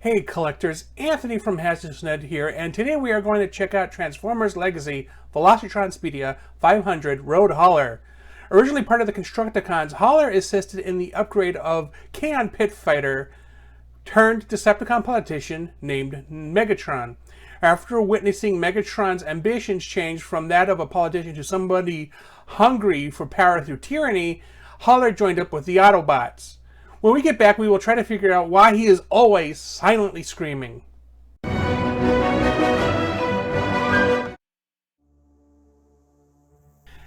Hey collectors, Anthony from HNE here, and today we are going to check out Transformers Legacy Velocitron Speedia 500 Road Hauler. Originally part of the Constructicons, Hauler assisted in the upgrade of Kaon pit fighter turned Decepticon politician named Megatron. After witnessing Megatron's ambitions change from that of a politician to somebody hungry for power through tyranny, Hauler joined up with the Autobots. When we get back, we will try to figure out why he is always silently screaming.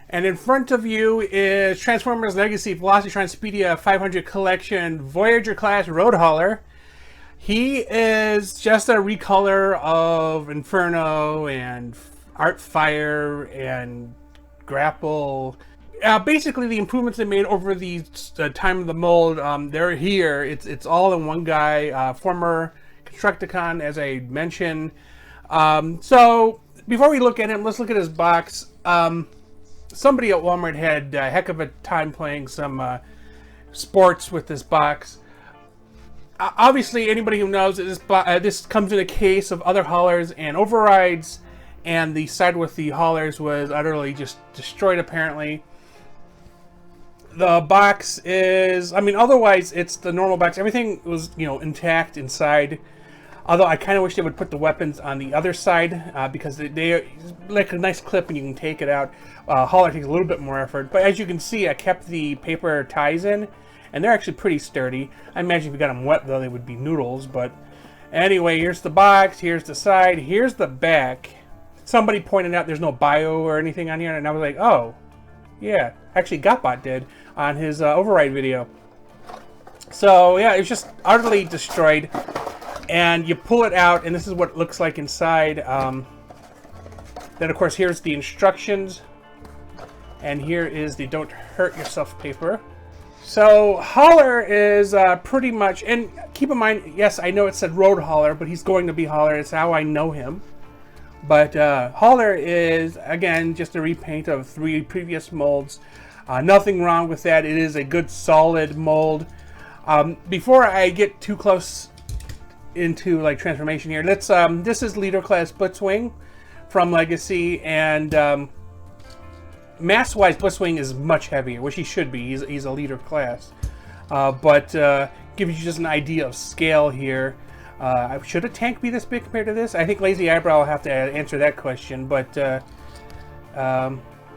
And in front of you is Transformers Legacy Velocitron Speedia 500 Collection Voyager Class Road Hauler. He is just a recolor of Inferno and Artfire and Grapple. Basically, the improvements they made over the time of the mold, they're here. It's all in one guy, former Constructicon, as I mentioned. So, before we look at him, let's look at his box. Somebody at Walmart had a heck of a time playing some sports with this box. Obviously, anybody who knows that this comes in a case of other haulers and overrides, and the side with the haulers was utterly just destroyed, apparently. The box is, otherwise it's the normal box. Everything was, intact inside. Although I kind of wish they would put the weapons on the other side because they like a nice clip and you can take it out. Hauler takes a little bit more effort. But as you can see, I kept the paper ties in, and they're actually pretty sturdy. I imagine if you got them wet, though, they would be noodles. But anyway, here's the box, here's the side, here's the back. Somebody pointed out there's no bio or anything on here, and I was like, oh, yeah. Actually, Gotbot did on his override video. So yeah, it's just utterly destroyed. And you pull it out, and this is what it looks like inside. Then of course here's the instructions, and here is the don't hurt yourself paper. So Hauler is pretty much, and keep in mind, yes, I know it said Road Hauler, but he's going to be Hauler. It's how I know him. But Hauler is, again, just a repaint of 3 previous molds. Nothing wrong with that. It is a good, solid mold. Before I get too close into like transformation here, let's. This is Leader Class Blitzwing from Legacy, and mass-wise, Blitzwing is much heavier, which he should be. He's a Leader Class, but gives you just an idea of scale here. Should a tank be this big compared to this? I think Lazy Eyebrow will have to answer that question, but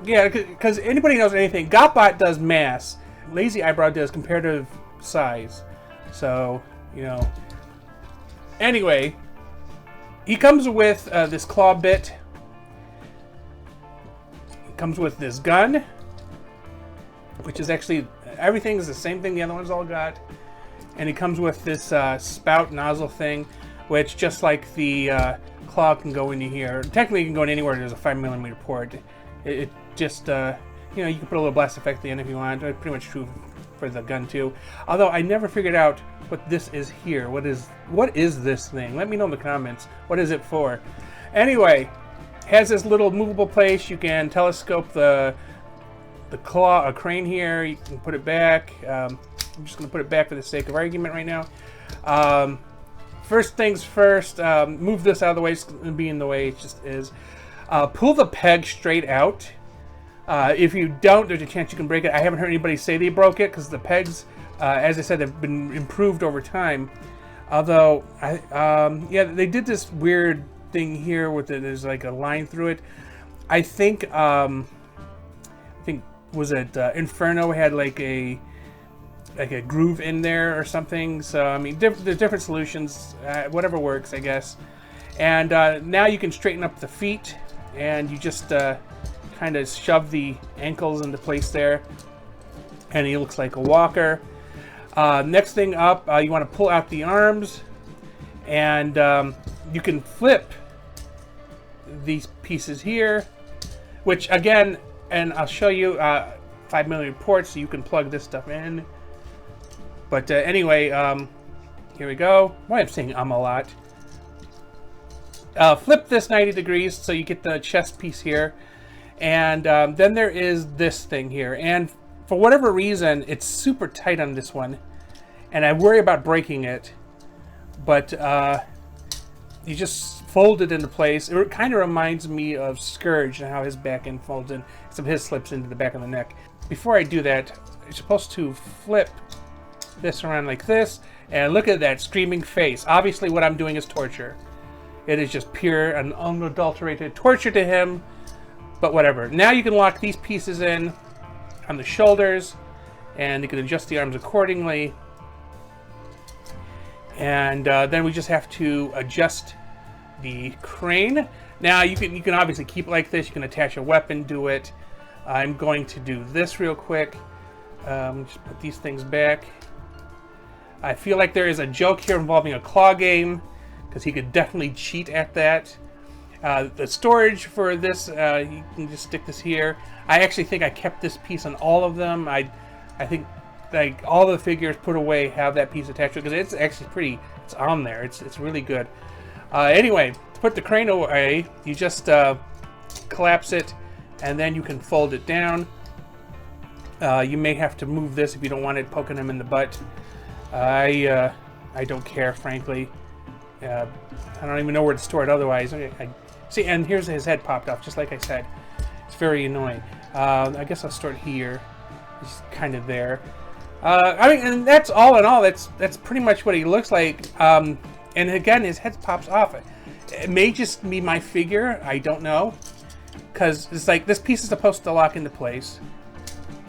yeah, because anybody knows anything, Gotbot does mass, Lazy Eyebrow does comparative size. So, anyway, he comes with this claw bit. He comes with this gun, which is actually, everything is the same thing the other ones all got. And it comes with this spout nozzle thing, which, just like the claw, can go into here. Technically, it can go in anywhere there's a 5mm port. It just, you can put a little blast effect at the end if you want. It's pretty much true for the gun, too. Although, I never figured out what this is here. What is this thing? Let me know in the comments. What is it for? Anyway, has this little movable place. You can telescope the claw, a crane here. You can put it back. I'm just going to put it back for the sake of argument right now. First things first, move this out of the way. It's going to be in the way. It just is. Pull the peg straight out. If you don't, there's a chance you can break it. I haven't heard anybody say they broke it because the pegs, as I said, have been improved over time. Although, yeah, they did this weird thing here with it. There's like a line through it. I think was it Inferno had like a groove in there or something. So there's different solutions. Whatever works, I guess. And now you can straighten up the feet, and you just kind of shove the ankles into place there, and he looks like a walker. Next thing up, you want to pull out the arms, and you can flip these pieces here, which again, and I'll show you 5mm ports, so you can plug this stuff in. But anyway, here we go. Why I'm saying a lot. Flip this 90 degrees so you get the chest piece here. And then there is this thing here. And for whatever reason, it's super tight on this one. And I worry about breaking it. but you just fold it into place. It kind of reminds me of Scourge and how his back end folds in, except his slips into the back of the neck. Before I do that, you're supposed to flip this around like this, and look at that screaming face. Obviously what I'm doing is torture. It is just pure and unadulterated torture to him, but whatever. Now you can lock these pieces in on the shoulders, and you can adjust the arms accordingly. And then we just have to adjust the crane. Now you can obviously keep it like this. You can attach a weapon to it. I'm going to do this real quick. Just put these things back. I feel like there is a joke here involving a claw game, because he could definitely cheat at that. The storage for this, you can just stick this here. I actually think I kept this piece on all of them. I think like all the figures put away have that piece attached to it, because it's actually pretty, it's on there. It's really good. Anyway, to put the crane away, you just collapse it, and then you can fold it down. You may have to move this if you don't want it poking him in the butt. I don't care, frankly. I don't even know where to store it otherwise. I see, and here's his head popped off, just like I said. It's very annoying. I guess I'll store it here. It's kind of there. I mean, and that's all in all. That's pretty much what he looks like. And again, his head pops off. It may just be my figure. I don't know, because it's like this piece is supposed to lock into place,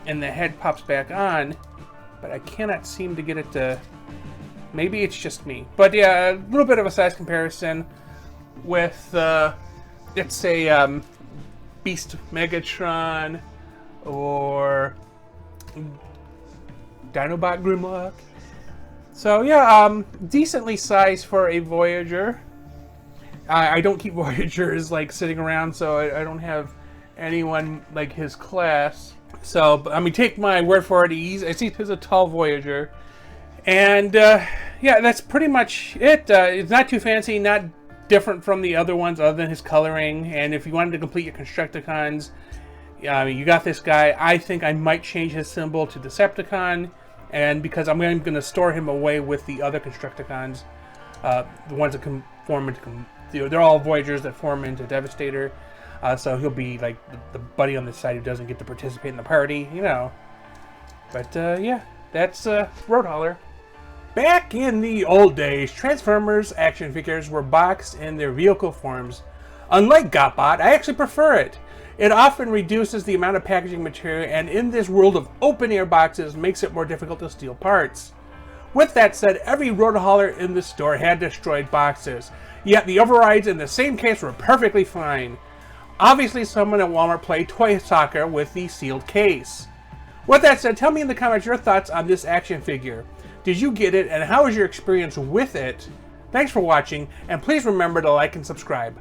and the head pops back on, but I cannot seem to get it to. Maybe it's just me. But yeah, a little bit of a size comparison with, let's say, Beast Megatron or Dinobot Grimlock. So yeah, decently sized for a Voyager. I don't keep Voyagers like sitting around, so I don't have anyone like his class. So, I mean, take my word for it. I see he's a tall Voyager. And yeah, that's pretty much it. It's not too fancy, not different from the other ones other than his coloring. And if you wanted to complete your Constructicons, I mean, you got this guy. I think I might change his symbol to Decepticon, and because I'm going to store him away with the other Constructicons, the ones that can form into, they're all Voyagers that form into Devastator. So he'll be like the buddy on this side who doesn't get to participate in the party, you know. But yeah, that's Road Hauler. Back in the old days, Transformers action figures were boxed in their vehicle forms. Unlike Gotbot, I actually prefer it. It often reduces the amount of packaging material, and in this world of open-air boxes, makes it more difficult to steal parts. With that said, every Road Hauler in the store had destroyed boxes, yet the overrides in the same case were perfectly fine. Obviously, someone at Walmart played toy soccer with the sealed case. With that said, tell me in the comments your thoughts on this action figure. Did you get it, and how was your experience with it? Thanks for watching, and please remember to like and subscribe.